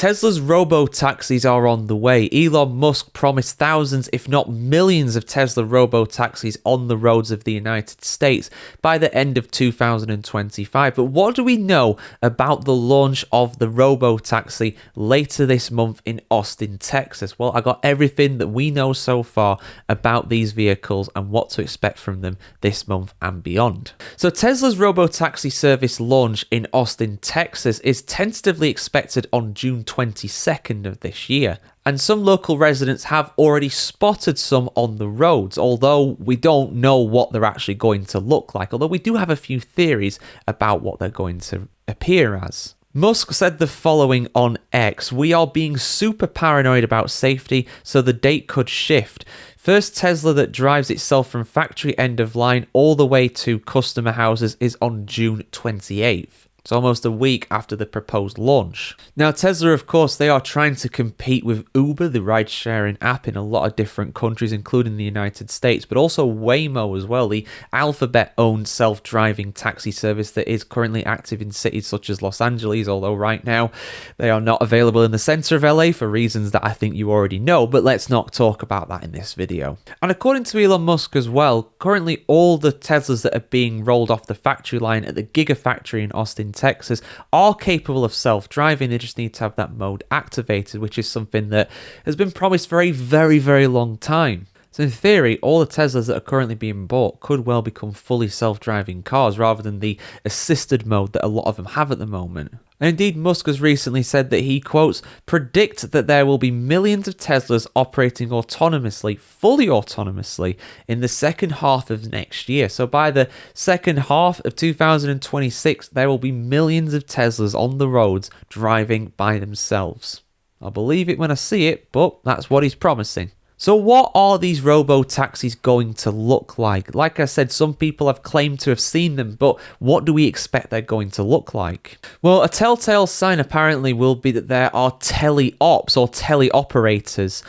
Tesla's robotaxis are on the way. Elon Musk promised thousands, if not millions, of Tesla robotaxis on the roads of the United States by the end of 2025. But what do we know about the launch of the robotaxi later this month in Austin, Texas? Well, I got everything that we know so far about these vehicles and what to expect from them this month and beyond. So Tesla's robotaxi service launch in Austin, Texas is tentatively expected on June 22nd of this year. And some local residents have already spotted some on the roads, although we don't know what they're actually going to look like, although we do have a few theories about what they're going to appear as. Musk said the following on X: "We are being super paranoid about safety, so the date could shift. First Tesla that drives itself from factory end of line all the way to customer houses is on June 28th. It's almost a week after the proposed launch." Now, Tesla, of course, they are trying to compete with Uber, the ride-sharing app, in a lot of different countries, including the United States, but also Waymo as well, the Alphabet-owned self-driving taxi service that is currently active in cities such as Los Angeles, although right now they are not available in the center of LA for reasons that I think you already know, but let's not talk about that in this video. And according to Elon Musk as well, currently all the Teslas that are being rolled off the factory line at the Gigafactory in Austin, Texas are capable of self-driving. They just need to have that mode activated, which is something that has been promised for a very, very long time. So in theory, all the Teslas that are currently being bought could well become fully self-driving cars rather than the assisted mode that a lot of them have at the moment. And indeed, Musk has recently said that he, quotes, "predict that there will be millions of Teslas operating autonomously, fully autonomously, in the second half of next year." So by the second half of 2026, there will be millions of Teslas on the roads driving by themselves. I'll believe it when I see it, but that's what he's promising. So what are these robo-taxis going to look like? Like I said, some people have claimed to have seen them, but what do we expect they're going to look like? Well, a telltale sign apparently will be that there are teleops or teleoperators.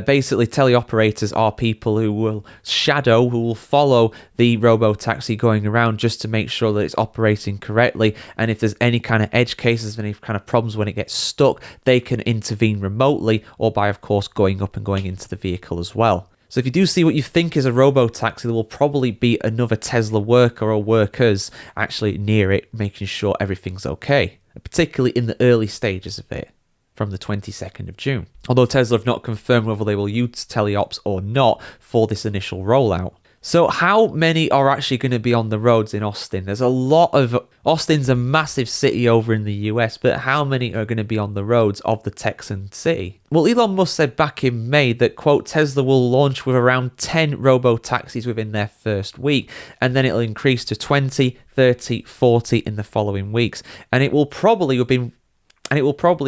Basically, teleoperators are people who will follow the robo-taxi going around just to make sure that it's operating correctly. And if there's any kind of edge cases, any kind of problems when it gets stuck, they can intervene remotely or by, of course, going up and going into the vehicle as well. So if you do see what you think is a robo-taxi, there will probably be another Tesla worker or workers actually near it, making sure everything's okay, particularly in the early stages of it from the 22nd of June. Although Tesla have not confirmed whether they will use teleops or not for this initial rollout. So how many are actually going to be on the roads in Austin? There's a lot of... Austin's a massive city over in the US, but how many are going to be on the roads of the Texan city? Well, Elon Musk said back in May that, quote, "Tesla will launch with around 10 robo-taxis within their first week, and then it'll increase to 20, 30, 40 in the following weeks. And it will probably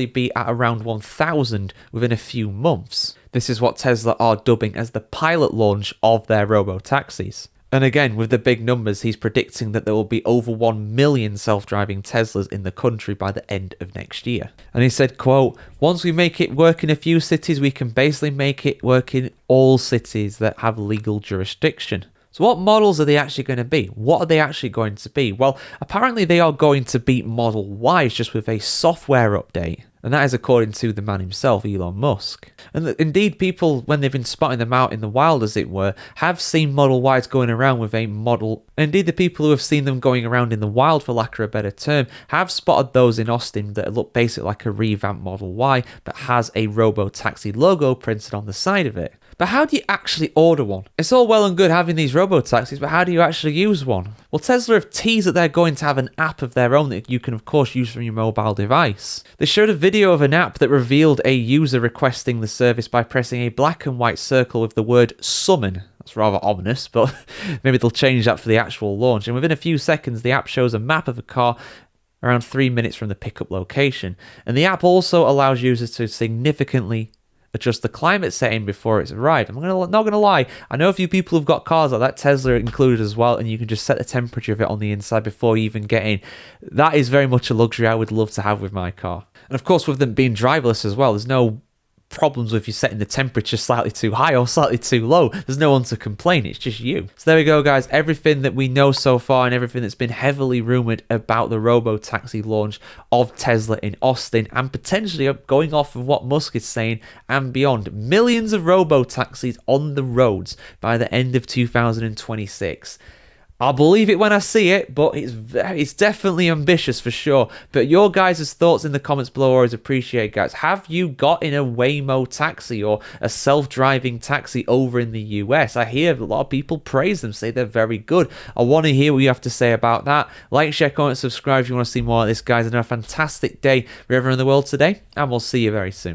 be at around 1,000 within a few months." This is what Tesla are dubbing as the pilot launch of their robo-taxis. And again, with the big numbers, he's predicting that there will be over 1 million self-driving Teslas in the country by the end of next year. And he said, quote, "Once we make it work in a few cities, we can basically make it work in all cities that have legal jurisdiction." So what models are they actually going to be? What are they actually going to be? Well, apparently they are going to beat Model Ys just with a software update. And that is according to the man himself, Elon Musk. And indeed, people, when they've been spotting them out in the wild, as it were, have seen Model Ys going around with a model... Indeed, the people who have seen them going around in the wild, for lack of a better term, have spotted those in Austin that look basically like a revamped Model Y, but has a robo-taxi logo printed on the side of it. But how do you actually order one? It's all well and good having these robo-taxis, but how do you actually use one? Well, Tesla have teased that they're going to have an app of their own that you can, of course, use from your mobile device. They showed a video of an app that revealed a user requesting the service by pressing a black and white circle with the word "summon." That's rather ominous, but maybe they'll change that for the actual launch. And within a few seconds, the app shows a map of a car around 3 minutes from the pickup location. And the app also allows users to significantly adjust the climate setting before it's arrived. I'm not going to lie, I know a few people who've got cars like that, Tesla included as well, and you can just set the temperature of it on the inside before you even get in. That is very much a luxury I would love to have with my car. And of course, with them being driverless as well, there's no problems with you setting the temperature slightly too high or slightly too low. There's no one to complain. It's just you. So there we go, guys. Everything that we know so far and everything that's been heavily rumored about the Robotaxi launch of Tesla in Austin, and potentially going off of what Musk is saying and beyond, millions of Robotaxis on the roads by the end of 2026. I'll believe it when I see it, but it's definitely ambitious for sure. But your guys' thoughts in the comments below are always appreciated, guys. Have you got in a Waymo taxi or a self-driving taxi over in the US? I hear a lot of people praise them, say they're very good. I want to hear what you have to say about that. Like, share, comment, subscribe if you want to see more of this, guys. And have a fantastic day wherever in the world today, and we'll see you very soon.